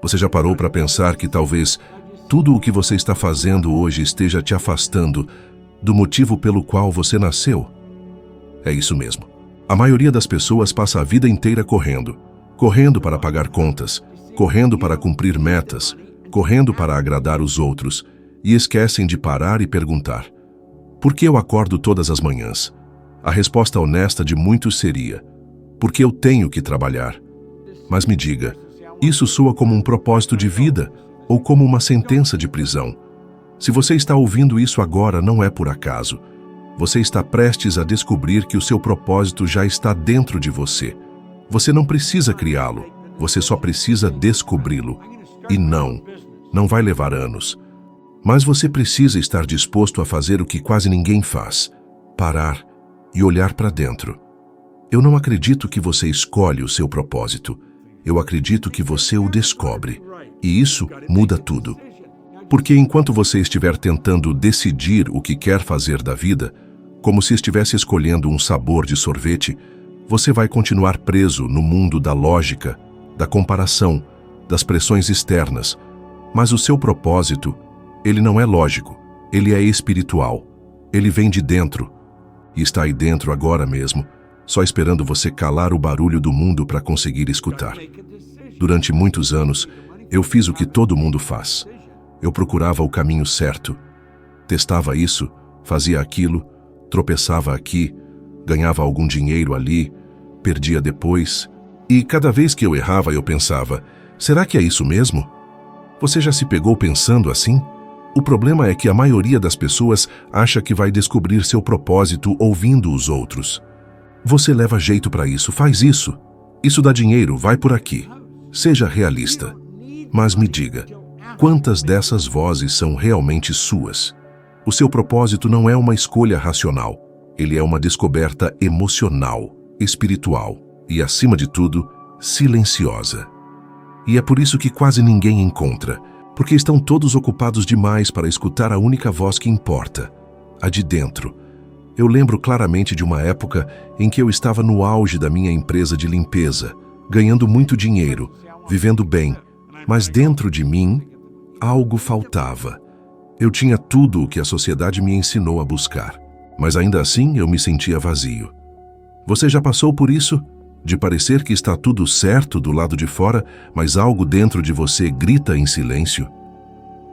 Você já parou para pensar que talvez tudo o que você está fazendo hoje esteja te afastando do motivo pelo qual você nasceu? É isso mesmo. A maioria das pessoas passa a vida inteira correndo. Correndo para pagar contas, correndo para cumprir metas, correndo para agradar os outros, e esquecem de parar e perguntar: por que eu acordo todas as manhãs? A resposta honesta de muitos seria: porque eu tenho que trabalhar. Mas me diga, isso soa como um propósito de vida ou como uma sentença de prisão? Se você está ouvindo isso agora, não é por acaso. Você está prestes a descobrir que o seu propósito já está dentro de você. Você não precisa criá-lo, você só precisa descobri-lo. E não vai levar anos. Mas você precisa estar disposto a fazer o que quase ninguém faz: parar e olhar para dentro. Eu não acredito que você escolhe o seu propósito. Eu acredito que você o descobre. E isso muda tudo. Porque enquanto você estiver tentando decidir o que quer fazer da vida, como se estivesse escolhendo um sabor de sorvete, você vai continuar preso no mundo da lógica, da comparação, das pressões externas. Mas o seu propósito, ele não é lógico, ele é espiritual. Ele vem de dentro. E está aí dentro agora mesmo, só esperando você calar o barulho do mundo para conseguir escutar. Durante muitos anos, eu fiz o que todo mundo faz. Eu procurava o caminho certo. Testava isso, fazia aquilo, tropeçava aqui, ganhava algum dinheiro ali, perdia depois. E cada vez que eu errava, eu pensava: será que é isso mesmo? Você já se pegou pensando assim? O problema é que a maioria das pessoas acha que vai descobrir seu propósito ouvindo os outros. Você leva jeito para isso, faz isso. Isso dá dinheiro, vai por aqui. Seja realista. Mas me diga, quantas dessas vozes são realmente suas? O seu propósito não é uma escolha racional. Ele é uma descoberta emocional, espiritual e, acima de tudo, silenciosa. E é por isso que quase ninguém encontra, porque estão todos ocupados demais para escutar a única voz que importa, a de dentro. Eu lembro claramente de uma época em que eu estava no auge da minha empresa de limpeza, ganhando muito dinheiro, vivendo bem, mas dentro de mim, algo faltava. Eu tinha tudo o que a sociedade me ensinou a buscar, mas ainda assim eu me sentia vazio. Você já passou por isso? De parecer que está tudo certo do lado de fora, mas algo dentro de você grita em silêncio?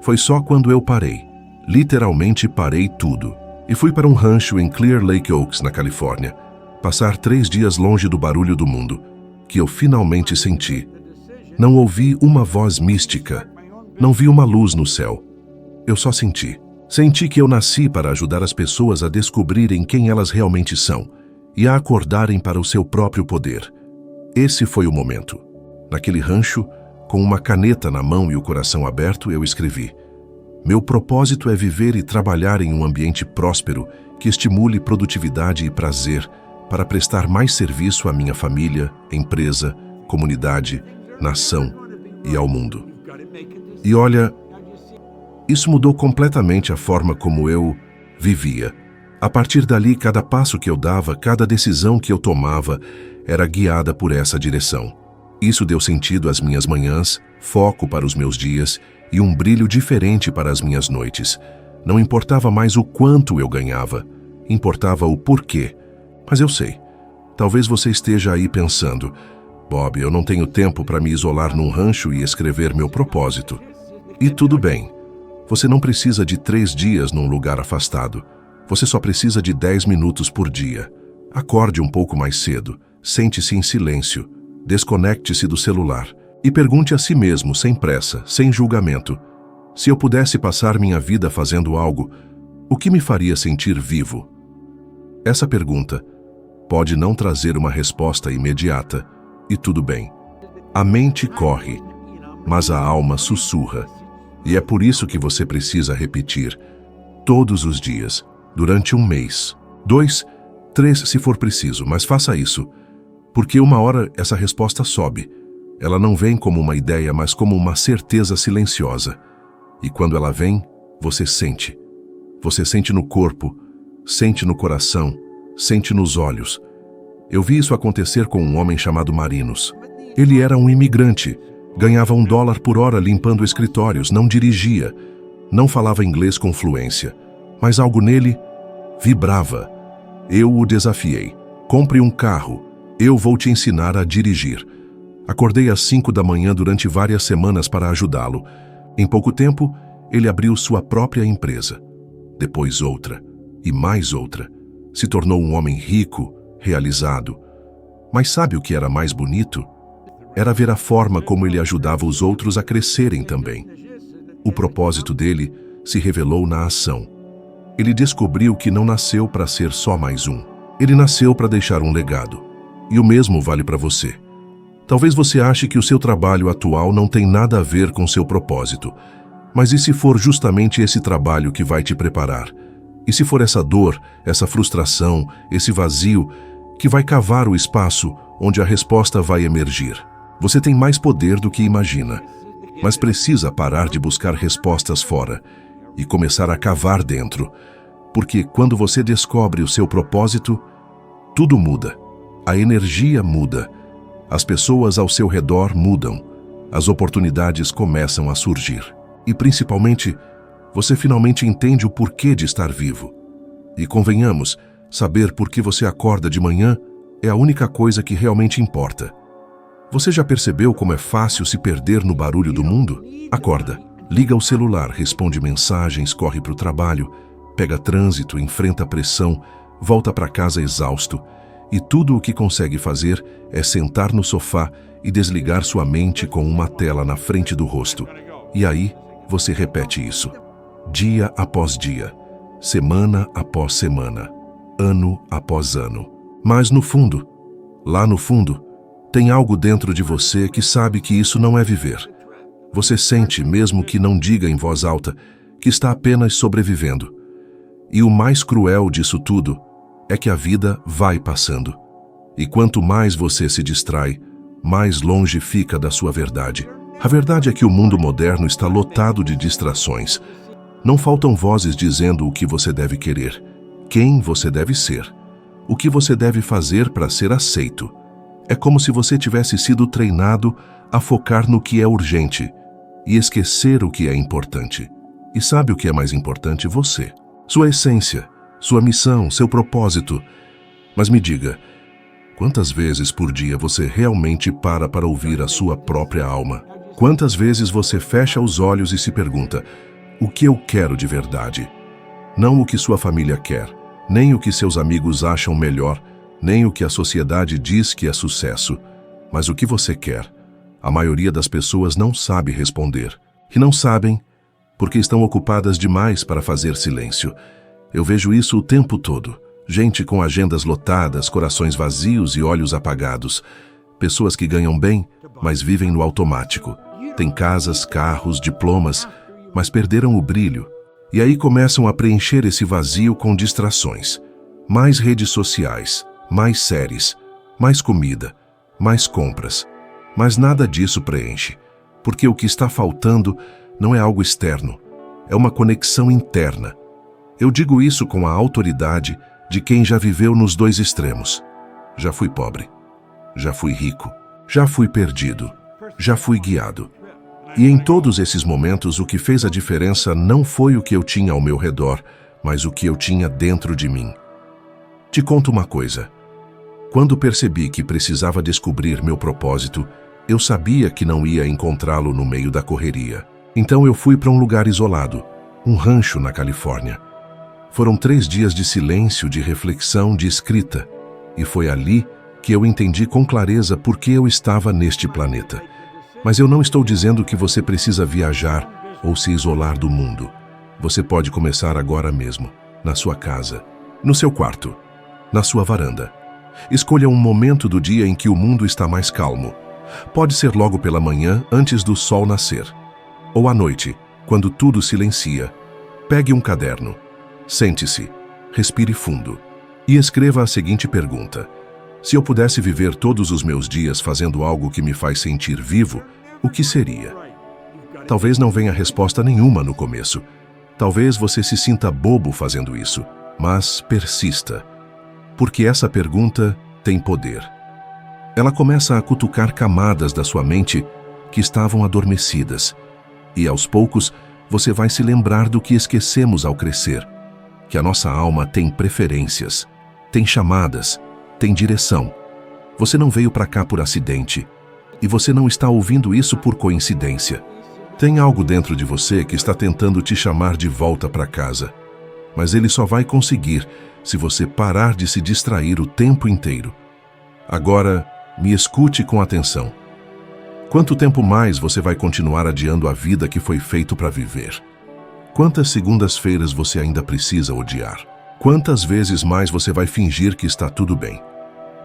Foi só quando eu parei, literalmente parei tudo, e fui para um rancho em Clear Lake Oaks, na Califórnia, passar 3 dias longe do barulho do mundo, que eu finalmente senti. Não ouvi uma voz mística, não vi uma luz no céu. Eu só senti. Senti que eu nasci para ajudar as pessoas a descobrirem quem elas realmente são e a acordarem para o seu próprio poder. Esse foi o momento. Naquele rancho, com uma caneta na mão e o coração aberto, eu escrevi: meu propósito é viver e trabalhar em um ambiente próspero que estimule produtividade e prazer para prestar mais serviço à minha família, empresa, comunidade, nação e ao mundo. E olha, isso mudou completamente a forma como eu vivia. A partir dali, cada passo que eu dava, cada decisão que eu tomava, era guiada por essa direção. Isso deu sentido às minhas manhãs, foco para os meus dias e um brilho diferente para as minhas noites. Não importava mais o quanto eu ganhava, importava o porquê. Mas eu sei, talvez você esteja aí pensando: Bob, eu não tenho tempo para me isolar num rancho e escrever meu propósito. E tudo bem, você não precisa de 3 dias num lugar afastado. Você só precisa de 10 minutos por dia. Acorde um pouco mais cedo, sente-se em silêncio, desconecte-se do celular e pergunte a si mesmo, sem pressa, sem julgamento: se eu pudesse passar minha vida fazendo algo, o que me faria sentir vivo? Essa pergunta pode não trazer uma resposta imediata, e tudo bem. A mente corre, mas a alma sussurra. E é por isso que você precisa repetir todos os dias, durante 1 mês, 2, 3 se for preciso, mas faça isso, porque uma hora essa resposta sobe. Ela não vem como uma ideia, mas como uma certeza silenciosa. E quando ela vem, você sente. Você sente no corpo, sente no coração, sente nos olhos. Eu vi isso acontecer com um homem chamado Marinus. Ele era um imigrante. Ganhava $1 por hora limpando escritórios, não dirigia, não falava inglês com fluência, mas algo nele vibrava. Eu o desafiei. Compre um carro, eu vou te ensinar a dirigir. Acordei às 5 da manhã durante várias semanas para ajudá-lo. Em pouco tempo, ele abriu sua própria empresa. Depois outra, e mais outra. Se tornou um homem rico, realizado. Mas sabe o que era mais bonito? Era ver a forma como ele ajudava os outros a crescerem também. O propósito dele se revelou na ação. Ele descobriu que não nasceu para ser só mais um. Ele nasceu para deixar um legado. E o mesmo vale para você. Talvez você ache que o seu trabalho atual não tem nada a ver com seu propósito. Mas e se for justamente esse trabalho que vai te preparar? E se for essa dor, essa frustração, esse vazio, que vai cavar o espaço onde a resposta vai emergir? Você tem mais poder do que imagina, mas precisa parar de buscar respostas fora e começar a cavar dentro, porque quando você descobre o seu propósito, tudo muda. A energia muda, as pessoas ao seu redor mudam, as oportunidades começam a surgir. E principalmente, você finalmente entende o porquê de estar vivo. E convenhamos, saber por que você acorda de manhã é a única coisa que realmente importa. Você já percebeu como é fácil se perder no barulho do mundo? Acorda, liga o celular, responde mensagens, corre para o trabalho, pega trânsito, enfrenta a pressão, volta para casa exausto, e tudo o que consegue fazer é sentar no sofá e desligar sua mente com uma tela na frente do rosto. E aí, você repete isso, dia após dia, semana após semana, ano após ano. Mas no fundo, lá no fundo, tem algo dentro de você que sabe que isso não é viver. Você sente, mesmo que não diga em voz alta, que está apenas sobrevivendo. E o mais cruel disso tudo é que a vida vai passando. E quanto mais você se distrai, mais longe fica da sua verdade. A verdade é que o mundo moderno está lotado de distrações. Não faltam vozes dizendo o que você deve querer, quem você deve ser, o que você deve fazer para ser aceito. É como se você tivesse sido treinado a focar no que é urgente e esquecer o que é importante. E sabe o que é mais importante? Você. Sua essência, sua missão, seu propósito. Mas me diga, quantas vezes por dia você realmente para ouvir a sua própria alma? Quantas vezes você fecha os olhos e se pergunta, o que eu quero de verdade? Não o que sua família quer, nem o que seus amigos acham melhor, nem o que a sociedade diz que é sucesso, mas o que você quer. A maioria das pessoas não sabe responder. E não sabem porque estão ocupadas demais para fazer silêncio. Eu vejo isso o tempo todo. Gente com agendas lotadas, corações vazios e olhos apagados. Pessoas que ganham bem, mas vivem no automático. Têm casas, carros, diplomas, mas perderam o brilho. E aí começam a preencher esse vazio com distrações. Mais redes sociais, mais séries, mais comida, mais compras. Mas nada disso preenche, porque o que está faltando não é algo externo, é uma conexão interna. Eu digo isso com a autoridade de quem já viveu nos dois extremos. Já fui pobre, já fui rico, já fui perdido, já fui guiado. E em todos esses momentos o que fez a diferença não foi o que eu tinha ao meu redor, mas o que eu tinha dentro de mim. Te conto uma coisa. Quando percebi que precisava descobrir meu propósito, eu sabia que não ia encontrá-lo no meio da correria. Então eu fui para um lugar isolado, um rancho na Califórnia. Foram 3 dias de silêncio, de reflexão, de escrita. E foi ali que eu entendi com clareza por que eu estava neste planeta. Mas eu não estou dizendo que você precisa viajar ou se isolar do mundo. Você pode começar agora mesmo, na sua casa, no seu quarto, na sua varanda. Escolha um momento do dia em que o mundo está mais calmo. Pode ser logo pela manhã, antes do sol nascer. Ou à noite, quando tudo silencia. Pegue um caderno. Sente-se, respire fundo e escreva a seguinte pergunta. Se eu pudesse viver todos os meus dias fazendo algo que me faz sentir vivo, o que seria? Talvez não venha resposta nenhuma no começo. Talvez você se sinta bobo fazendo isso, mas persista. Porque essa pergunta tem poder. Ela começa a cutucar camadas da sua mente que estavam adormecidas. E aos poucos, você vai se lembrar do que esquecemos ao crescer, que a nossa alma tem preferências, tem chamadas, tem direção. Você não veio para cá por acidente, e você não está ouvindo isso por coincidência. Tem algo dentro de você que está tentando te chamar de volta para casa, mas ele só vai conseguir se você parar de se distrair o tempo inteiro. Agora, me escute com atenção. Quanto tempo mais você vai continuar adiando a vida que foi feito para viver? Quantas segundas-feiras você ainda precisa odiar? Quantas vezes mais você vai fingir que está tudo bem?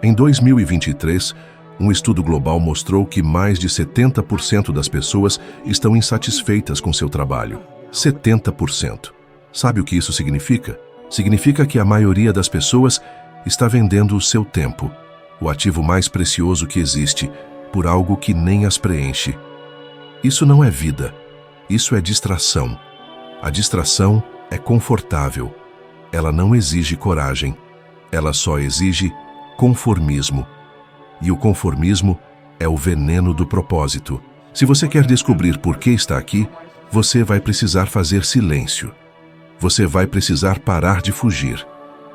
Em 2023, um estudo global mostrou que mais de 70% das pessoas estão insatisfeitas com seu trabalho. 70%. Sabe o que isso significa? Significa que a maioria das pessoas está vendendo o seu tempo, o ativo mais precioso que existe, por algo que nem as preenche. Isso não é vida, isso é distração. A distração é confortável. Ela não exige coragem, ela só exige conformismo. E o conformismo é o veneno do propósito. Se você quer descobrir por que está aqui, você vai precisar fazer silêncio. Você vai precisar parar de fugir.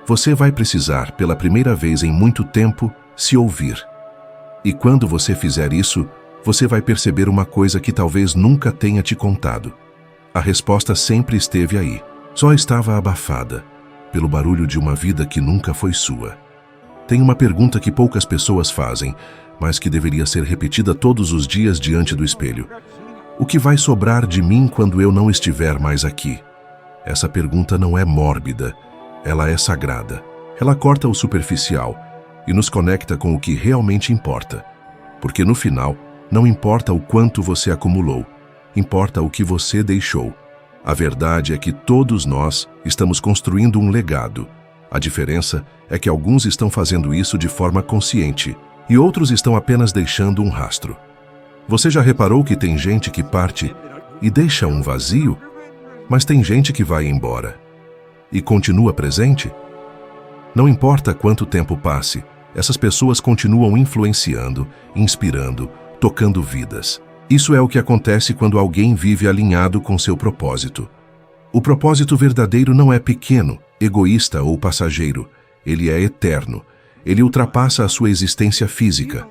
Você vai precisar, pela primeira vez em muito tempo, se ouvir. E quando você fizer isso, você vai perceber uma coisa que talvez nunca tenha te contado. A resposta sempre esteve aí, só estava abafada pelo barulho de uma vida que nunca foi sua. Tem uma pergunta que poucas pessoas fazem, mas que deveria ser repetida todos os dias diante do espelho. O que vai sobrar de mim quando eu não estiver mais aqui? Essa pergunta não é mórbida, ela é sagrada. Ela corta o superficial e nos conecta com o que realmente importa. Porque no final, não importa o quanto você acumulou, importa o que você deixou. A verdade é que todos nós estamos construindo um legado. A diferença é que alguns estão fazendo isso de forma consciente e outros estão apenas deixando um rastro. Você já reparou que tem gente que parte e deixa um vazio, mas tem gente que vai embora e continua presente? Não importa quanto tempo passe, essas pessoas continuam influenciando, inspirando, tocando vidas. Isso é o que acontece quando alguém vive alinhado com seu propósito. O propósito verdadeiro não é pequeno, egoísta ou passageiro. Ele é eterno. Ele ultrapassa a sua existência física.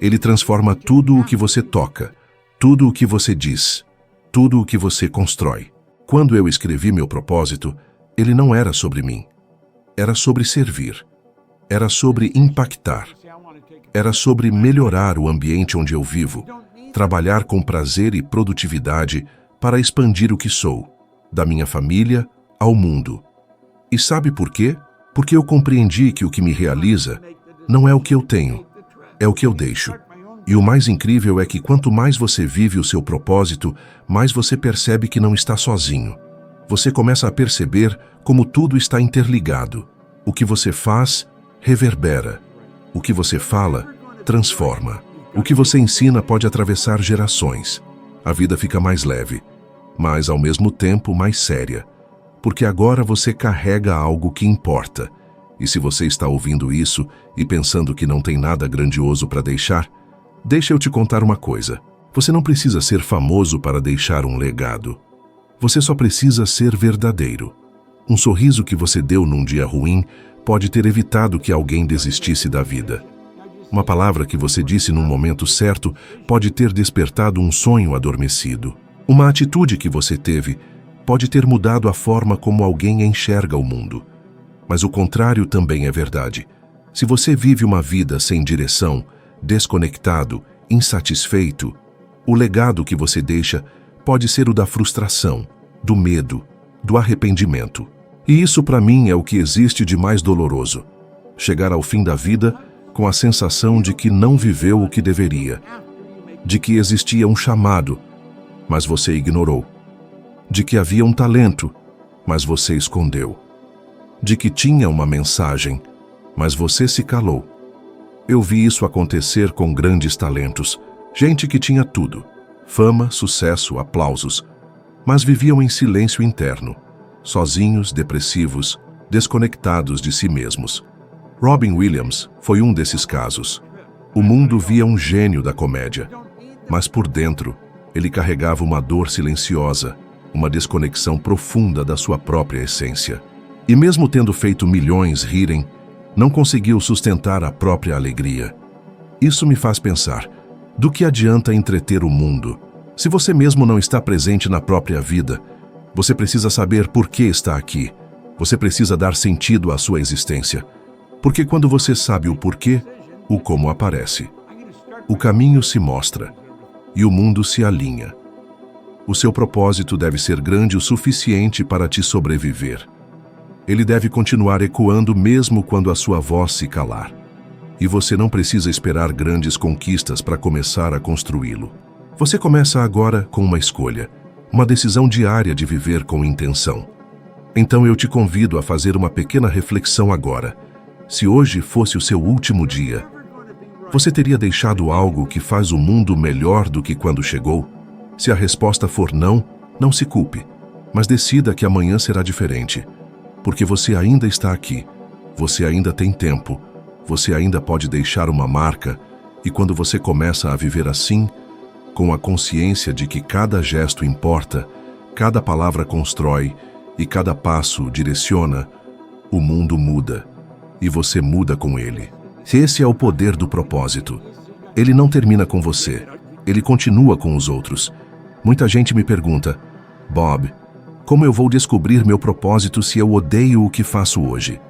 Ele transforma tudo o que você toca, tudo o que você diz, tudo o que você constrói. Quando eu escrevi meu propósito, ele não era sobre mim. Era sobre servir. Era sobre impactar. Era sobre melhorar o ambiente onde eu vivo, trabalhar com prazer e produtividade para expandir o que sou, da minha família ao mundo. E sabe por quê? Porque eu compreendi que o que me realiza não é o que eu tenho, é o que eu deixo. E o mais incrível é que quanto mais você vive o seu propósito, mais você percebe que não está sozinho. Você começa a perceber como tudo está interligado. O que você faz, reverbera. O que você fala, transforma. O que você ensina pode atravessar gerações. A vida fica mais leve, mas ao mesmo tempo mais séria. Porque agora você carrega algo que importa. E se você está ouvindo isso e pensando que não tem nada grandioso para deixar, deixa eu te contar uma coisa. Você não precisa ser famoso para deixar um legado. Você só precisa ser verdadeiro. Um sorriso que você deu num dia ruim pode ter evitado que alguém desistisse da vida. Uma palavra que você disse num momento certo pode ter despertado um sonho adormecido. Uma atitude que você teve pode ter mudado a forma como alguém enxerga o mundo. Mas o contrário também é verdade. Se você vive uma vida sem direção, desconectado, insatisfeito, o legado que você deixa pode ser o da frustração, do medo, do arrependimento. E isso para mim é o que existe de mais doloroso. Chegar ao fim da vida com a sensação de que não viveu o que deveria, de que existia um chamado, mas você ignorou, de que havia um talento, mas você escondeu, de que tinha uma mensagem, mas você se calou. Eu vi isso acontecer com grandes talentos, gente que tinha tudo, fama, sucesso, aplausos, mas viviam em silêncio interno, sozinhos, depressivos, desconectados de si mesmos. Robin Williams foi um desses casos. O mundo via um gênio da comédia, Mas por dentro, ele carregava uma dor silenciosa, uma desconexão profunda da sua própria essência. E mesmo tendo feito milhões rirem, não conseguiu sustentar a própria alegria. Isso me faz pensar, do que adianta entreter o mundo? Se você mesmo não está presente na própria vida, você precisa saber por que está aqui. Você precisa dar sentido à sua existência. Porque quando você sabe o porquê, o como aparece. O caminho se mostra e o mundo se alinha. O seu propósito deve ser grande o suficiente para te sobreviver. Ele deve continuar ecoando mesmo quando a sua voz se calar. E você não precisa esperar grandes conquistas para começar a construí-lo. Você começa agora com uma escolha, uma decisão diária de viver com intenção. Então eu te convido a fazer uma pequena reflexão agora. Se hoje fosse o seu último dia, você teria deixado algo que faz o mundo melhor do que quando chegou? Se a resposta for não, não se culpe, mas decida que amanhã será diferente. Porque você ainda está aqui, você ainda tem tempo, você ainda pode deixar uma marca, e quando você começa a viver assim, com a consciência de que cada gesto importa, cada palavra constrói e cada passo direciona, o mundo muda, e você muda com ele. Esse é o poder do propósito. Ele não termina com você, ele continua com os outros. Muita gente me pergunta, Bob, como eu vou descobrir meu propósito se eu odeio o que faço hoje?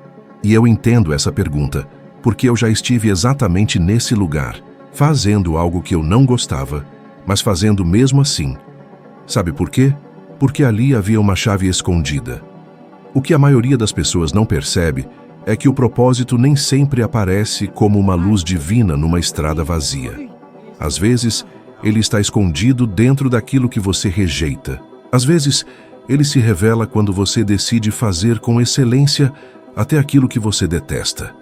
E eu entendo essa pergunta, porque eu já estive exatamente nesse lugar, fazendo algo que eu não gostava, mas fazendo mesmo assim. Sabe por quê? Porque ali havia uma chave escondida. O que a maioria das pessoas não percebe é que o propósito nem sempre aparece como uma luz divina numa estrada vazia. Às vezes, ele está escondido dentro daquilo que você rejeita. Às vezes, ele se revela quando você decide fazer com excelência até aquilo que você detesta.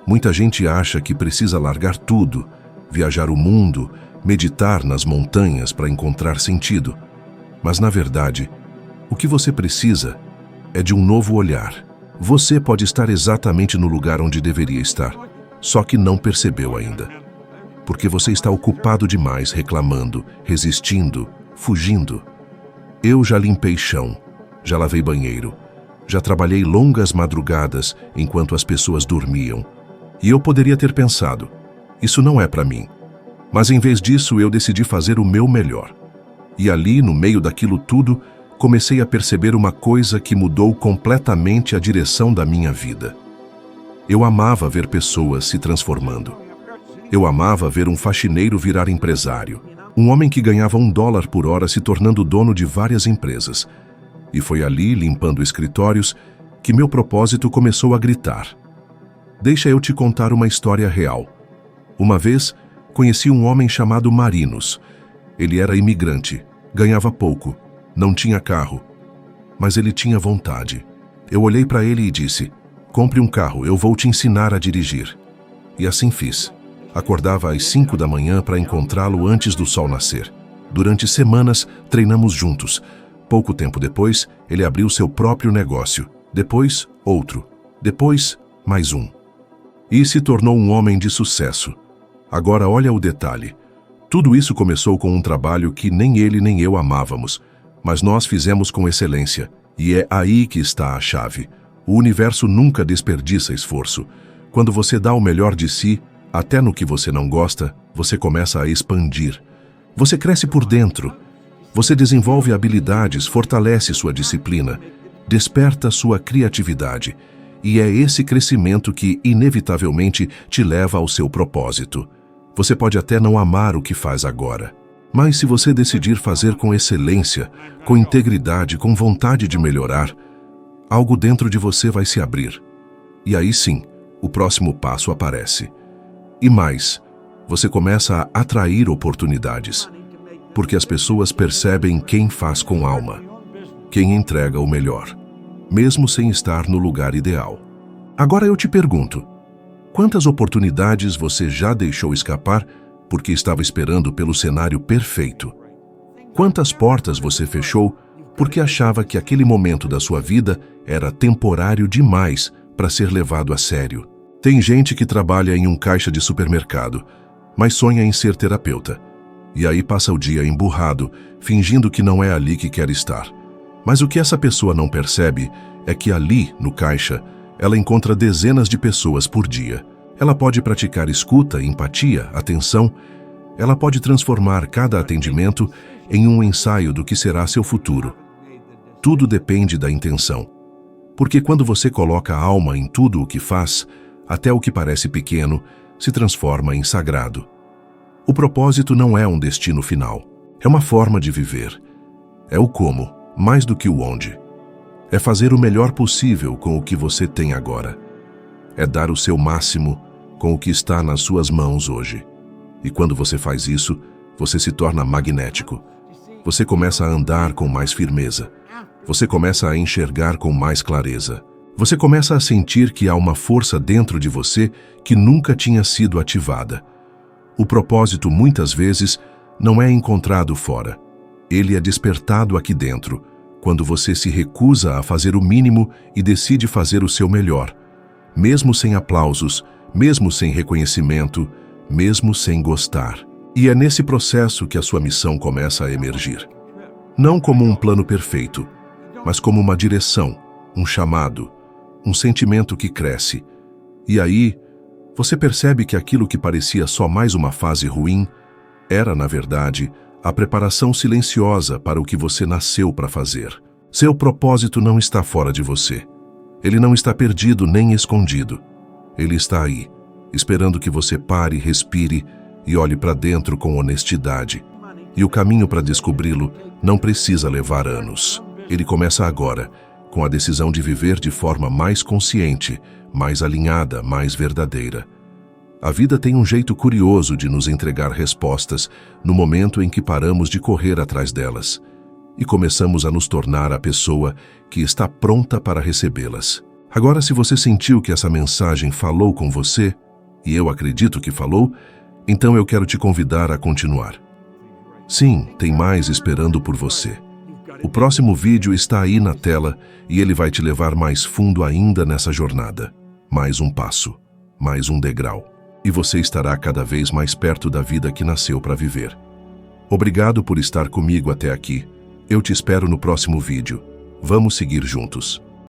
Muita gente acha que precisa largar tudo, viajar o mundo, meditar nas montanhas para encontrar sentido. Mas, na verdade, o que você precisa é de um novo olhar. Você pode estar exatamente no lugar onde deveria estar, só que não percebeu ainda. Porque você está ocupado demais reclamando, resistindo, fugindo. Eu já limpei chão, já lavei banheiro, já trabalhei longas madrugadas enquanto as pessoas dormiam. E eu poderia ter pensado, isso não é para mim. Mas em vez disso, eu decidi fazer o meu melhor. E ali, no meio daquilo tudo, comecei a perceber uma coisa que mudou completamente a direção da minha vida. Eu amava ver pessoas se transformando. Eu amava ver um faxineiro virar empresário. Um homem que ganhava $1 por hora se tornando dono de várias empresas. E foi ali, limpando escritórios, que meu propósito começou a gritar. Deixa eu te contar uma história real. Uma vez, conheci um homem chamado Marinos. Ele era imigrante, ganhava pouco, não tinha carro, mas ele tinha vontade. Eu olhei para ele e disse, compre um carro, eu vou te ensinar a dirigir. E assim fiz. Acordava às 5 da manhã para encontrá-lo antes do sol nascer. Durante semanas, treinamos juntos. Pouco tempo depois, ele abriu seu próprio negócio. Depois, outro. Depois, mais um. E se tornou um homem de sucesso. Agora olha o detalhe. Tudo isso começou com um trabalho que nem ele nem eu amávamos, mas nós fizemos com excelência. E é aí que está a chave. O universo nunca desperdiça esforço. Quando você dá o melhor de si, até no que você não gosta, você começa a expandir. Você cresce por dentro. Você desenvolve habilidades, fortalece sua disciplina, desperta sua criatividade. E é esse crescimento que, inevitavelmente, te leva ao seu propósito. Você pode até não amar o que faz agora, mas se você decidir fazer com excelência, com integridade, com vontade de melhorar, algo dentro de você vai se abrir. E aí sim, o próximo passo aparece. E mais, você começa a atrair oportunidades, porque as pessoas percebem quem faz com alma, quem entrega o melhor, mesmo sem estar no lugar ideal. Agora eu te pergunto, quantas oportunidades você já deixou escapar porque estava esperando pelo cenário perfeito? Quantas portas você fechou porque achava que aquele momento da sua vida era temporário demais para ser levado a sério? Tem gente que trabalha em um caixa de supermercado, mas sonha em ser terapeuta. E aí passa o dia emburrado, fingindo que não é ali que quer estar. Mas o que essa pessoa não percebe é que ali, no caixa, ela encontra dezenas de pessoas por dia. Ela pode praticar escuta, empatia, atenção. Ela pode transformar cada atendimento em um ensaio do que será seu futuro. Tudo depende da intenção. Porque quando você coloca a alma em tudo o que faz, até o que parece pequeno se transforma em sagrado. O propósito não é um destino final. É uma forma de viver. É o como, mais do que o onde. É fazer o melhor possível com o que você tem agora. É dar o seu máximo com o que está nas suas mãos hoje. E quando você faz isso, você se torna magnético. Você começa a andar com mais firmeza. Você começa a enxergar com mais clareza. Você começa a sentir que há uma força dentro de você que nunca tinha sido ativada. O propósito, muitas vezes, não é encontrado fora. Ele é despertado aqui dentro, quando você se recusa a fazer o mínimo e decide fazer o seu melhor, mesmo sem aplausos, mesmo sem reconhecimento, mesmo sem gostar. E é nesse processo que a sua missão começa a emergir. Não como um plano perfeito, mas como uma direção, um chamado, um sentimento que cresce. E aí, você percebe que aquilo que parecia só mais uma fase ruim era, na verdade, a preparação silenciosa para o que você nasceu para fazer. Seu propósito não está fora de você. Ele não está perdido nem escondido. Ele está aí, esperando que você pare, respire e olhe para dentro com honestidade. E o caminho para descobri-lo não precisa levar anos. Ele começa agora, com a decisão de viver de forma mais consciente, mais alinhada, mais verdadeira. A vida tem um jeito curioso de nos entregar respostas no momento em que paramos de correr atrás delas e começamos a nos tornar a pessoa que está pronta para recebê-las. Agora, se você sentiu que essa mensagem falou com você, e eu acredito que falou, então eu quero te convidar a continuar. Sim, tem mais esperando por você. O próximo vídeo está aí na tela e ele vai te levar mais fundo ainda nessa jornada. Mais um passo, mais um degrau. E você estará cada vez mais perto da vida que nasceu para viver. Obrigado por estar comigo até aqui. Eu te espero no próximo vídeo. Vamos seguir juntos.